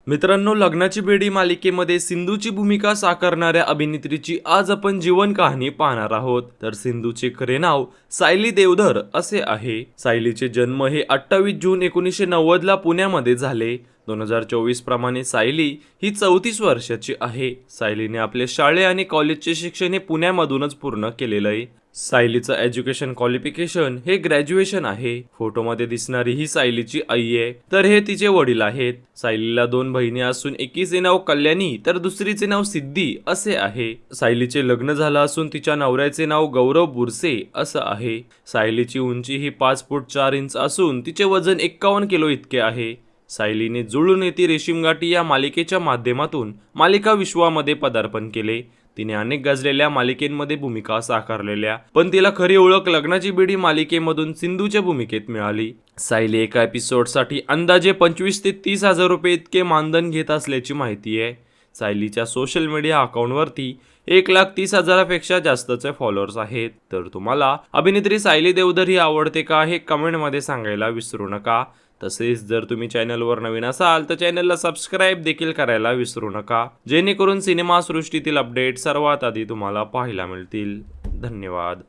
मित्रांनो, लग्नाची बेडी मालिकेमध्ये सिंधूची भूमिका साकारणाऱ्या अभिनेत्रीची आज आपण जीवन कहाणी पाहणार आहोत. तर सिंधूचे खरे नाव सायली देवधर असे आहे. सायलीचे जन्म हे 28 जून 1990 ला पुण्यामध्ये झाले. 2024 प्रमाणे सायली ही 34 वर्षाची आहे. सायलीने आपले शाळे आणि कॉलेजचे शिक्षण हे पुण्यामधूनच पूर्ण केलेलं आहे. सायलीचं एज्युकेशन क्वालिफिकेशन हे ग्रॅज्युएशन आहे. फोटोमध्ये दिसणारी ही सायलीची आई आहे, तर हे तिचे वडील आहेत. सायलीला 2 बहिणी असून एकीचे नाव कल्याणी तर दुसरीचे नाव सिद्धी असे आहे. सायलीचे लग्न झालं असून तिच्या नवऱ्याचे नाव गौरव बुरसे असं आहे. सायलीची उंची ही 5 फूट 4 इंच असून तिचे वजन 51 किलो इतके आहे. सायलीने जुळून येती रेशीमगाठी या मालिकेच्या माध्यमातून मालिका विश्वामध्ये पदार्पण केले. तिने अनेक गाजलेल्या मालिकेमध्ये भूमिका साकारलेल्या, पण तिला खरी ओळख लग्नाची बेडी मालिकेमधून सिंधूच्या भूमिकेत मिळाली. सायली एका एपिसोडसाठी अंदाजे 25 ते 30 हजार रुपये इतके मानधन घेत असल्याची माहिती आहे. सायलीच्या सोशल मीडिया अकाउंटवरती 1,30,000पेक्षा जास्तचे फॉलोअर्स आहेत. तर तुम्हाला अभिनेत्री सायली देवधर ही आवडते का हे कमेंटमध्ये सांगायला विसरू नका. तसेच जर तुम्ही चॅनलवर नवीन असाल तर चॅनलला सबस्क्राईब देखील करायला विसरू नका, जेणेकरून सिनेमा सृष्टीतील अपडेट सर्वात आधी तुम्हाला पाहायला मिळतील. धन्यवाद.